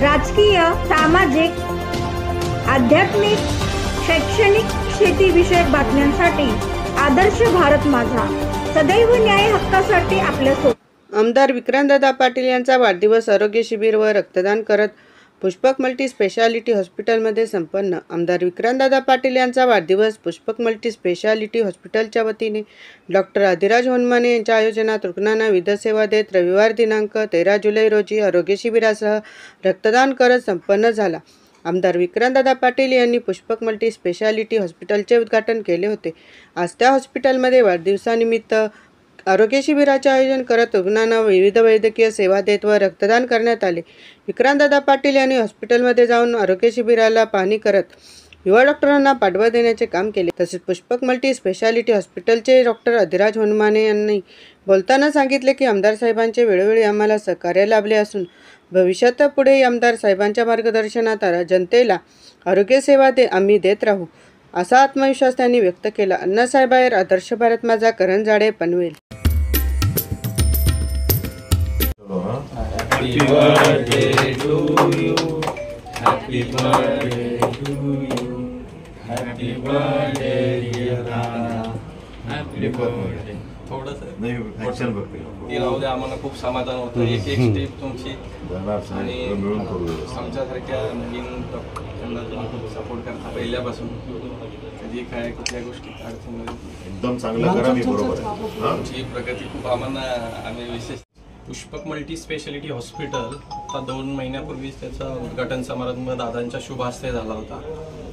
राजकीय, सामाजिक, आध्यात्मिक, शैक्षणिक, शेतीविषयक बातम्यांसाठी आदर्श भारत माझा, सदैव न्याय हक्कासाठी आपल्यासोबत। आमदार विक्रांतदादा पाटील यांचा वाढदिवस आरोग्य शिबिर व रक्तदान करत पुष्पक मल्टी स्पेशालिटी हॉस्पिटलमध्ये संपन्न। आमदार विक्रांतदादा पाटील यांचा वाढदिवस पुष्पक मल्टी स्पेशालिटी हॉस्पिटलच्या वतीने डॉक्टर अधिराज होनमाने यांच्या आयोजनात रुग्णांना विविध सेवा देत रविवार दिनांक 13 जुलै रोजी आरोग्य शिबिरासह रक्तदान करत संपन्न झाला। आमदार विक्रांतदादा पाटील यांनी पुष्पक मल्टी स्पेशालिटी हॉस्पिटलचे उद्घाटन केले होते। आज त्या हॉस्पिटलमध्ये वाढदिवसानिमित्त आरोग्य शिबिराचे आयोजन करत रुग्णांना विविध वैद्यकीय सेवा देत व रक्तदान करण्यात आले। विक्रांतदादा पाटील यांनी हॉस्पिटलमध्ये जाऊन आरोग्य शिबिराला पाहणी करत युवा डॉक्टरांना पाठबळ देण्याचे काम केले। तसेच पुष्पक मल्टी स्पेशालिटी हॉस्पिटलचे डॉक्टर अधिराज होनमाने यांनी बोलताना सांगितले की आमदार साहेबांचे वेळोवेळी आम्हाला सहकार्य लाभले असून भविष्यात पुढे आमदार साहेबांच्या मार्गदर्शनात जनतेला आरोग्य सेवा आम्ही देत राहू असा आत्मविश्वास त्यांनी व्यक्त केला। अण्णासाहेब आहेर, आदर्श भारत माझा, करण जाडे, Panvel. Happy birthday to you. Happy birthday to you. Happy birthday dear Nana. Happy birthday. थोडंसं नाही ॲक्शन बघते ती राहू दे, आम्हाला खूप समाधान होतं। एक एक स्टेप तुमची आणि मिळून करू आमच्यासारख्या नवीन डॉक्टरांना खूप सपोर्ट करता पहिल्यापासून कधी काय कुठल्या गोष्टी अडचण एकदम चांगलं करा। मी बरोबर आहे, तुमची प्रगती खूप आम्हाला आम्ही विशेष पुष्पक मल्टी स्पेशालिटी हॉस्पिटल आता 2 महिन्यापूर्वीच त्याचा उद्घाटन समारंभ दादांच्या शुभ हस्ते झाला होता।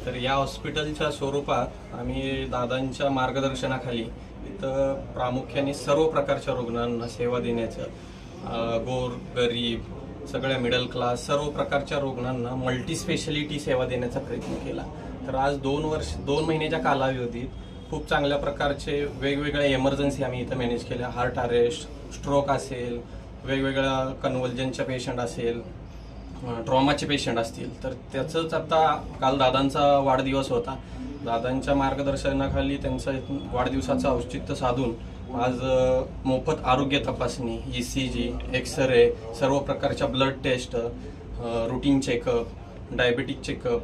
तर या हॉस्पिटलच्या स्वरूपात आम्ही दादांच्या मार्गदर्शनाखाली इथं प्रामुख्याने सर्व प्रकारच्या रुग्णांना सेवा देण्याचं, गोर गरीब सगळ्या मिडल क्लास सर्व प्रकारच्या रुग्णांना मल्टी स्पेशालिटी सेवा देण्याचा प्रयत्न केला। तर आज 2 महिन्याच्या कालावधीत खूप चांगल्या प्रकारचे वेगवेगळ्या एमर्जन्सी आम्ही इथं मॅनेज केल्या। हार्ट अरेस्ट, स्ट्रोक असेल, वेगवेगळ्या कन्व्हल्जनचे पेशंट असेल, ट्रॉमाचे पेशंट असतील। तर त्याचंच आता काल दादांचा वाढदिवस होता। दादांच्या मार्गदर्शनाखाली त्यांचा वाढदिवसाचं औचित्य साधून आज मोफत आरोग्य तपासणी, ECG, एक्सरे, सर्व प्रकारच्या blood test, routine checkup, diabetic checkup,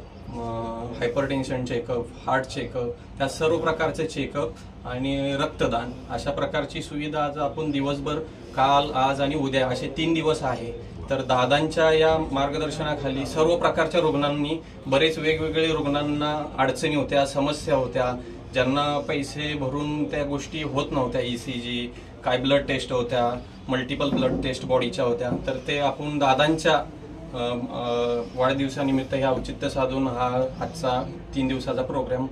hypertension checkup, heart checkup, त्या सर्व प्रकारचे चेकअप आणि रक्तदान अशा प्रकारची सुविधा आज आपण दिवसभर काल, आज आणि उद्या असे 3 दिवस आहे। तर दादांच्या या मार्गदर्शनाखाली सर्व प्रकारच्या रुग्णांनी बरेच वेगवेगळे रुग्णांना अडचणी होत्या, समस्या होत्या, ज्यांना पैसे भरून त्या गोष्टी होत नव्हत्या, ECG, काय ब्लड टेस्ट होत्या, मल्टिपल ब्लड टेस्ट बॉडीच्या होत्या। तर ते आपण दादांच्या वाढदिवसानिमित्त हे औचित्य साधून हा आजचा 3 दिवसाचा प्रोग्राम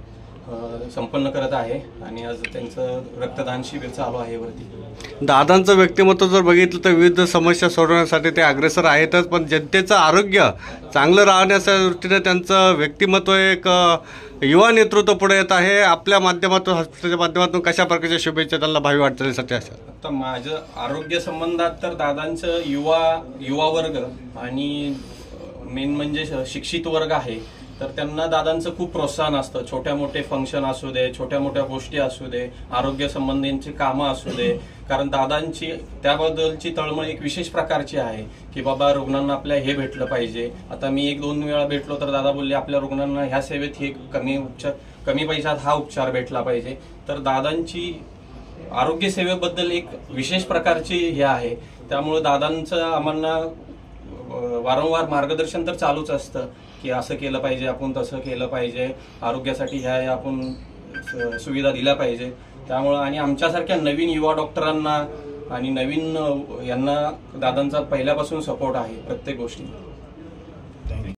संपन्न करत आहे आणि आज त्यांचं रक्तदान शिबिर चालू आहे वरती। दादांचं व्यक्तिमत्व जर बघितलं तर विविध समस्या सोडवण्यासाठी ते अग्रेसर आहेतच, पण जनतेचं आरोग्य चांगलं राहण्याच्या दृष्टीने त्यांचं व्यक्तिमत्व एक युवा नेतृत्व पुढे येत आहे। आपल्या माध्यमातून, हॉस्पिटलच्या माध्यमातून कशा प्रकारच्या शुभेच्छा त्यांना भावी वाटचालीसाठी असतात? आता माझं आरोग्य संबंधात तर दादांचं युवा वर्ग आणि मेन म्हणजे शिक्षित वर्ग आहे, तर त्यांना दादांचं खूप प्रोत्साहन असतं। छोट्या मोठे फंक्शन असू दे, छोट्या मोठ्या गोष्टी असू दे, आरोग्य संबंधीची कामं असू दे, कारण दादांची त्याबद्दलची तळमळ एक विशेष प्रकारची आहे की बाबा रुग्णांना आपल्या हे भेटलं पाहिजे। आता मी 1-2 वेळा भेटलो तर दादा बोलले आपल्या रुग्णांना ह्या सेवेत हे कमी पैशात हा उपचार भेटला पाहिजे। तर दादांची आरोग्य सेवेबद्दल एक विशेष प्रकारची हे आहे, त्यामुळे दादांचं आम्हाला वारंवार मार्गदर्शन तर चालूच असतं की असं केलं पाहिजे, आपण तसं केलं पाहिजे, आरोग्यासाठी ह्या आपण सुविधा दिल्या पाहिजे। त्यामुळं आणि आमच्यासारख्या नवीन युवा डॉक्टरांना आणि नवीन यांना दादांचा पहिल्यापासून सपोर्ट आहे प्रत्येक गोष्टी।